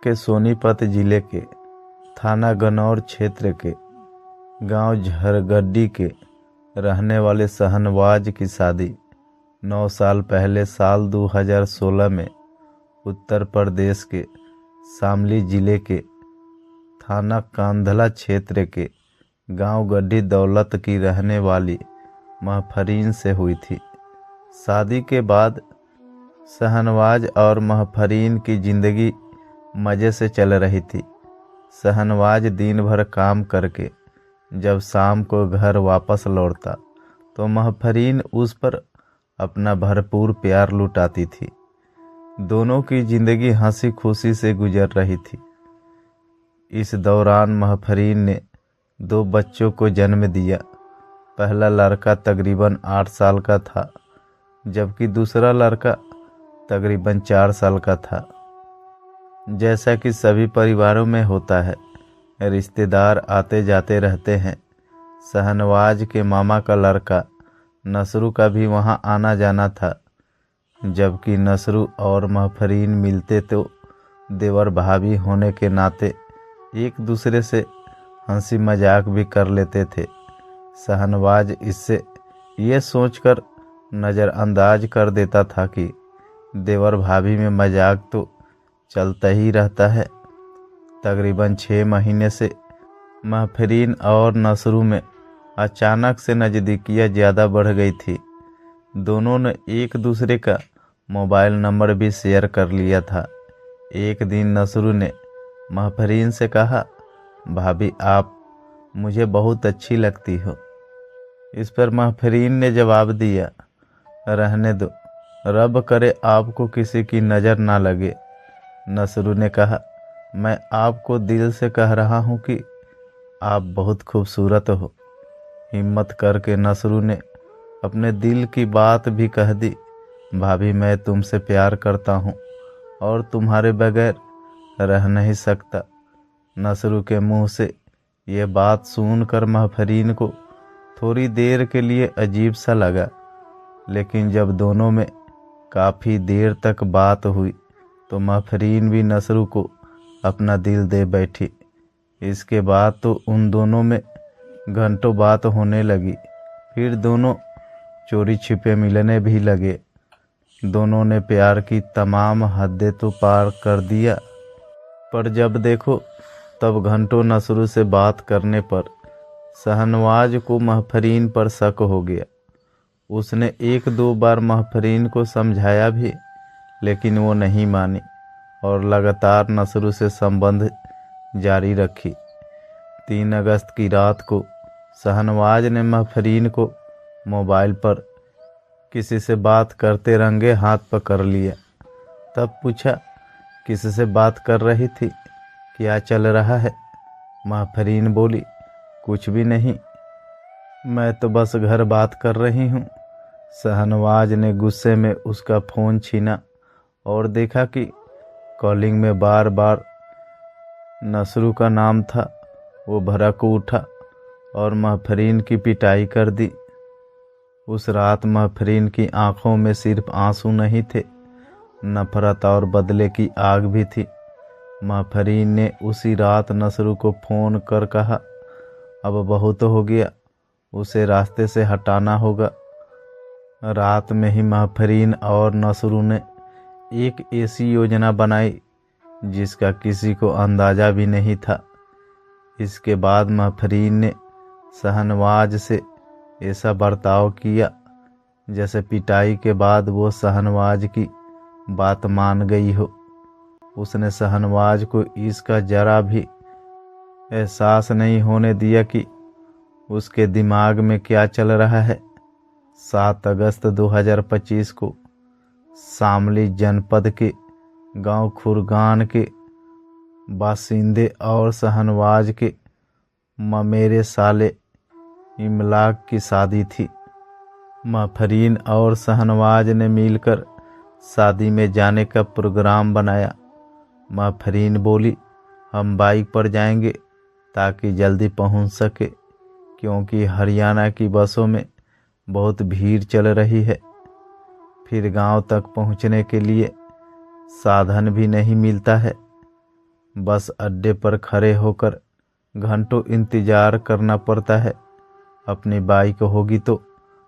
के सोनीपत जिले के थाना गनौर क्षेत्र के गांव झरगड्डी के रहने वाले शहनवाज की शादी 9 साल पहले साल 2016 में उत्तर प्रदेश के शामली जिले के थाना कांधला क्षेत्र के गांव गड्डी दौलत की रहने वाली महफरीन से हुई थी। शादी के बाद शहनवाज और महफरीन की ज़िंदगी मज़े से चल रही थी। शहनवाज दिन भर काम करके जब शाम को घर वापस लौटता तो महफरीन उस पर अपना भरपूर प्यार लुटाती थी। दोनों की ज़िंदगी हंसी खुशी से गुजर रही थी। इस दौरान महफरीन ने 2 बच्चों को जन्म दिया। पहला लड़का तकरीबन 8 साल का था, जबकि दूसरा लड़का तकरीबन 4 साल का था। जैसा कि सभी परिवारों में होता है, रिश्तेदार आते जाते रहते हैं। शहनवाज के मामा का लड़का नसरू का भी वहां आना जाना था। जबकि नसरू और महफरीन मिलते तो देवर भाभी होने के नाते एक दूसरे से हंसी मजाक भी कर लेते थे। शहनवाज इससे ये सोचकर नज़रअंदाज कर देता था कि देवर भाभी में मजाक तो चलता ही रहता है। तकरीबन 6 महीने से महफरीन और नसरू में अचानक से नज़दीकियाँ ज़्यादा बढ़ गई थी। दोनों ने एक दूसरे का मोबाइल नंबर भी शेयर कर लिया था। एक दिन नसरू ने महफरीन से कहा, भाभी आप मुझे बहुत अच्छी लगती हो। इस पर महफरीन ने जवाब दिया, रहने दो, रब करे आपको किसी की नज़र ना लगे। नसरू ने कहा, मैं आपको दिल से कह रहा हूँ कि आप बहुत खूबसूरत हो। हिम्मत करके नसरू ने अपने दिल की बात भी कह दी, भाभी मैं तुमसे प्यार करता हूँ और तुम्हारे बगैर रह नहीं सकता। नसरू के मुंह से ये बात सुनकर महफरीन को थोड़ी देर के लिए अजीब सा लगा, लेकिन जब दोनों में काफ़ी देर तक बात हुई तो महफरीन भी नसरू को अपना दिल दे बैठी। इसके बाद तो उन दोनों में घंटों बात होने लगी। फिर दोनों चोरी छिपे मिलने भी लगे। दोनों ने प्यार की तमाम हदें तो पार कर दिया, पर जब देखो तब घंटों नसरू से बात करने पर शहनवाज को महफरीन पर शक हो गया। उसने 1-2 बार महफरीन को समझाया भी, लेकिन वो नहीं मानी और लगातार नसरू से संबंध जारी रखी। 3 अगस्त की रात को शहनवाज ने महफरीन को मोबाइल पर किसी से बात करते रंगे हाथ पकड़ लिया। तब पूछा, किसी से बात कर रही थी, क्या चल रहा है? महफरीन बोली, कुछ भी नहीं, मैं तो बस घर बात कर रही हूँ। शहनवाज ने गुस्से में उसका फ़ोन छीना और देखा कि कॉलिंग में बार बार नसरू का नाम था। वो भड़क उठा और महफरीन की पिटाई कर दी। उस रात महफरीन की आंखों में सिर्फ आंसू नहीं थे, नफरत और बदले की आग भी थी। महफरीन ने उसी रात नसरू को फ़ोन कर कहा, अब बहुत हो गया, उसे रास्ते से हटाना होगा। रात में ही महफरीन और नसरू ने एक ऐसी योजना बनाई जिसका किसी को अंदाज़ा भी नहीं था। इसके बाद महफरीन ने शहनवाज से ऐसा बर्ताव किया जैसे पिटाई के बाद वो शहनवाज की बात मान गई हो। उसने शहनवाज को इसका जरा भी एहसास नहीं होने दिया कि उसके दिमाग में क्या चल रहा है। 7 अगस्त 2025 को शामली जनपद के गांव खुरगान के बासिंदे और शहनवाज के ममेरे साले इमलाक की शादी थी। महफरीन और शहनवाज ने मिलकर शादी में जाने का प्रोग्राम बनाया। महफरीन बोली, हम बाइक पर जाएंगे ताकि जल्दी पहुंच सके, क्योंकि हरियाणा की बसों में बहुत भीड़ चल रही है। फिर गांव तक पहुंचने के लिए साधन भी नहीं मिलता है। बस अड्डे पर खड़े होकर घंटों इंतजार करना पड़ता है। अपनी बाइक होगी तो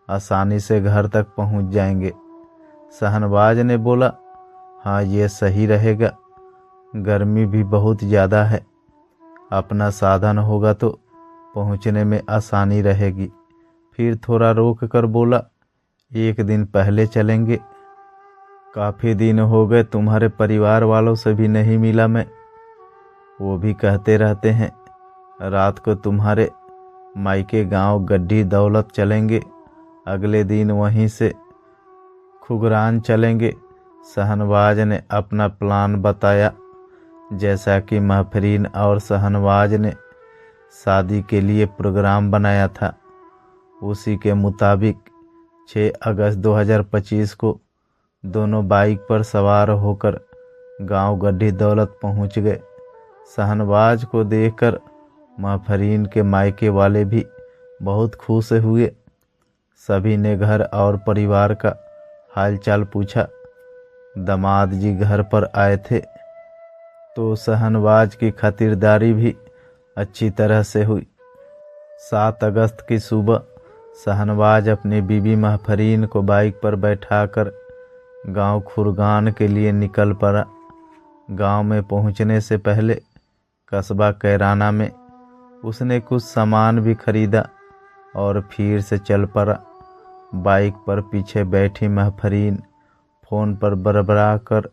आसानी से घर तक पहुंच जाएंगे। शहनवाज ने बोला, हाँ ये सही रहेगा, गर्मी भी बहुत ज़्यादा है। अपना साधन होगा तो पहुंचने में आसानी रहेगी। फिर थोड़ा रोक कर बोला, एक दिन पहले चलेंगे। काफ़ी दिन हो गए, तुम्हारे परिवार वालों से भी नहीं मिला मैं। वो भी कहते रहते हैं रात को तुम्हारे मायके गांव गड्ढी दौलत चलेंगे, अगले दिन वहीं से खुगरान चलेंगे। शहनवाज ने अपना प्लान बताया। जैसा कि महफरीन और शहनवाज ने शादी के लिए प्रोग्राम बनाया था, उसी के मुताबिक 6 अगस्त 2025 को दोनों बाइक पर सवार होकर गांव गड्ढी दौलत पहुंच गए। शहनवाज को देखकर महफरीन के मायके वाले भी बहुत खुश हुए। सभी ने घर और परिवार का हालचाल पूछा। दामाद जी घर पर आए थे तो शहनवाज की खातिरदारी भी अच्छी तरह से हुई। 7 अगस्त की सुबह शहनवाज अपनी बीबी महफरीन को बाइक पर बैठाकर गांव खुरगान के लिए निकल पड़ा। गांव में पहुंचने से पहले कस्बा कैराना में उसने कुछ सामान भी खरीदा और फिर से चल पड़ा। बाइक पर पीछे बैठी महफरीन फ़ोन पर बड़बड़ा कर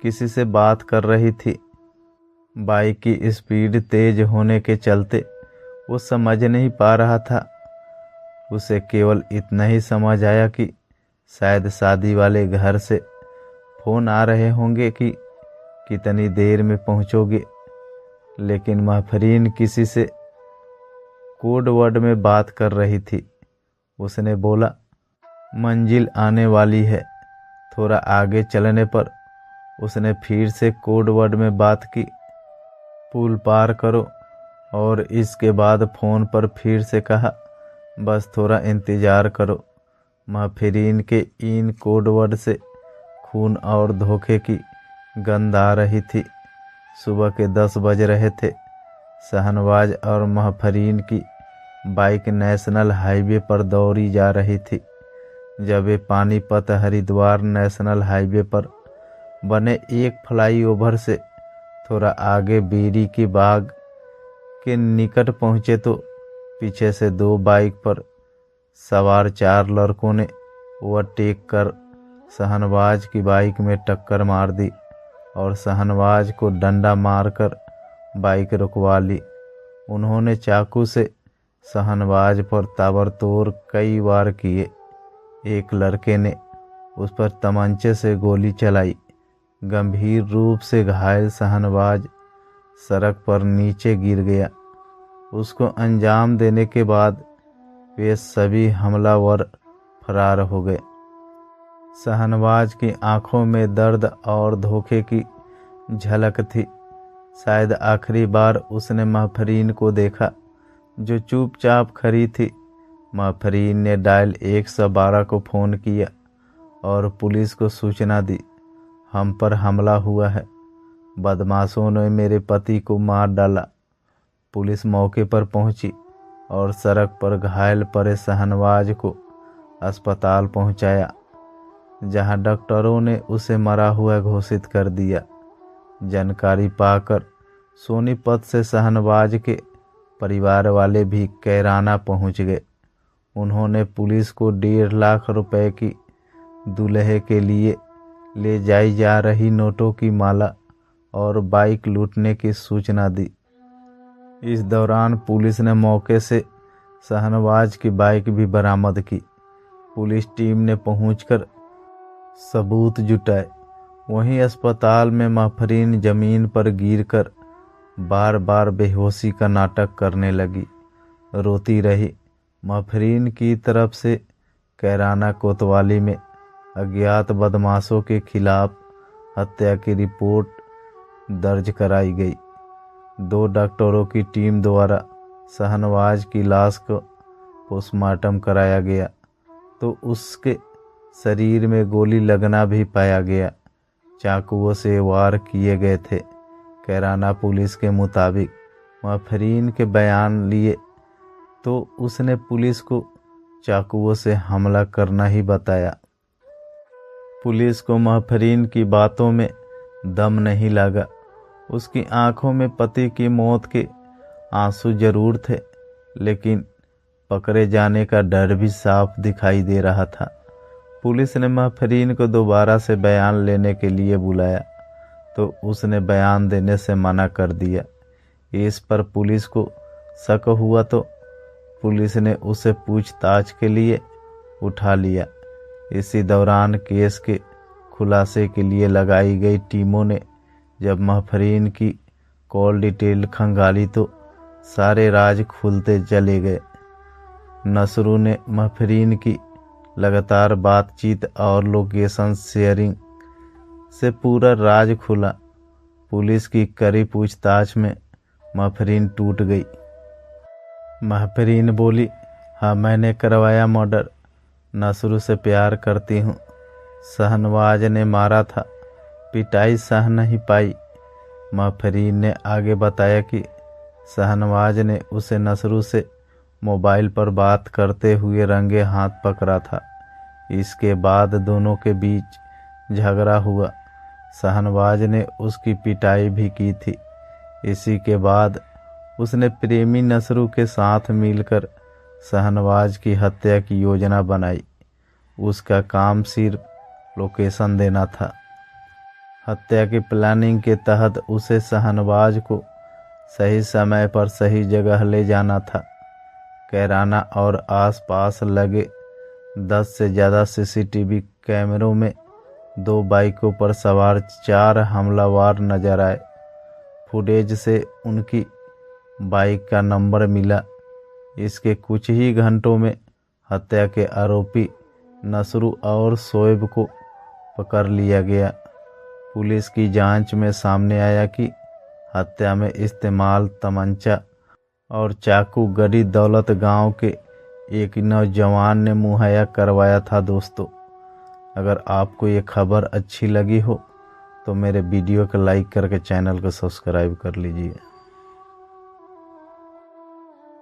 किसी से बात कर रही थी। बाइक की स्पीड तेज होने के चलते वो समझ नहीं पा रहा था। उसे केवल इतना ही समझ आया कि शायद शादी वाले घर से फ़ोन आ रहे होंगे कि कितनी देर में पहुंचोगे। लेकिन महफरीन किसी से कोड वर्ड में बात कर रही थी। उसने बोला, मंजिल आने वाली है। थोड़ा आगे चलने पर उसने फिर से कोड वर्ड में बात की, पुल पार करो। और इसके बाद फ़ोन पर फिर से कहा, बस थोड़ा इंतज़ार करो। महफरीन के इन कोड वर्ड से खून और धोखे की गंध आ रही थी। सुबह के 10 बज रहे थे। शहनवाज और महफरीन की बाइक नेशनल हाईवे पर दौड़ी जा रही थी। जब वे पानीपत हरिद्वार नेशनल हाईवे पर बने एक फ्लाईओवर से थोड़ा आगे बीरी की बाग के निकट पहुंचे तो पीछे से 2 बाइक पर सवार 4 लड़कों ने ओवरटेक कर शहनवाज की बाइक में टक्कर मार दी और शहनवाज को डंडा मारकर बाइक रुकवा ली। उन्होंने चाकू से शहनवाज पर ताबड़तोड़ कई वार किए। एक लड़के ने उस पर तमंचे से गोली चलाई। गंभीर रूप से घायल शहनवाज सड़क पर नीचे गिर गया। उसको अंजाम देने के बाद वे सभी हमलावर फरार हो गए। शहनवाज की आंखों में दर्द और धोखे की झलक थी। शायद आखिरी बार उसने महफरीन को देखा, जो चुपचाप खड़ी थी। महफरीन ने डायल 112 को फ़ोन किया और पुलिस को सूचना दी, हम पर हमला हुआ है, बदमाशों ने मेरे पति को मार डाला। पुलिस मौके पर पहुंची और सड़क पर घायल पड़े शहनवाज को अस्पताल पहुंचाया, जहां डॉक्टरों ने उसे मरा हुआ घोषित कर दिया। जानकारी पाकर सोनीपत से शहनवाज के परिवार वाले भी कैराना पहुंच गए। उन्होंने पुलिस को 1.5 लाख रुपए की दूल्हे के लिए ले जाई जा रही नोटों की माला और बाइक लूटने की सूचना दी। इस दौरान पुलिस ने मौके से शहनवाज की बाइक भी बरामद की। पुलिस टीम ने पहुंचकर सबूत जुटाए। वहीं अस्पताल में महफरीन जमीन पर गिरकर बार बार बेहोशी का नाटक करने लगी, रोती रही। महफरीन की तरफ से कैराना कोतवाली में अज्ञात बदमाशों के खिलाफ हत्या की रिपोर्ट दर्ज कराई गई। 2 डॉक्टरों की टीम द्वारा शहनवाज की लाश को पोस्टमार्टम कराया गया तो उसके शरीर में गोली लगना भी पाया गया। चाकुओं से वार किए गए थे। कैराना पुलिस के मुताबिक महफरीन के बयान लिए तो उसने पुलिस को चाकुओं से हमला करना ही बताया। पुलिस को महफरीन की बातों में दम नहीं लगा। उसकी आंखों में पति की मौत के आंसू जरूर थे, लेकिन पकड़े जाने का डर भी साफ दिखाई दे रहा था। पुलिस ने महफरीन को दोबारा से बयान लेने के लिए बुलाया तो उसने बयान देने से मना कर दिया। इस पर पुलिस को शक हुआ तो पुलिस ने उसे पूछताछ के लिए उठा लिया। इसी दौरान केस के खुलासे के लिए लगाई गई टीमों ने जब महफरीन की कॉल डिटेल खंगाली तो सारे राज खुलते चले गए। नसरू ने महफरीन की लगातार बातचीत और लोकेशन शेयरिंग से पूरा राज खुला। पुलिस की कड़ी पूछताछ में महफरीन टूट गई। महफरीन बोली, हाँ मैंने करवाया मर्डर, नसरू से प्यार करती हूँ। शहनवाज ने मारा था, पिटाई सह नहीं पाई। महफरीन ने आगे बताया कि शहनवाज ने उसे नसरू से मोबाइल पर बात करते हुए रंगे हाथ पकड़ा था। इसके बाद दोनों के बीच झगड़ा हुआ। शहनवाज ने उसकी पिटाई भी की थी। इसी के बाद उसने प्रेमी नसरू के साथ मिलकर शहनवाज की हत्या की योजना बनाई। उसका काम सिर्फ लोकेशन देना था। हत्या की प्लानिंग के तहत उसे शहनवाज को सही समय पर सही जगह ले जाना था। कैराना और आसपास लगे 10 से ज़्यादा सीसीटीवी कैमरों में 2 बाइकों पर सवार 4 हमलावर नजर आए। फुटेज से उनकी बाइक का नंबर मिला। इसके कुछ ही घंटों में हत्या के आरोपी नसरू और शोएब को पकड़ लिया गया। पुलिस की जांच में सामने आया कि हत्या में इस्तेमाल तमंचा और चाकू गड़ी दौलत गांव के एक नौजवान ने मुहैया करवाया था। दोस्तों, अगर आपको ये खबर अच्छी लगी हो तो मेरे वीडियो को लाइक करके चैनल को सब्सक्राइब कर लीजिए।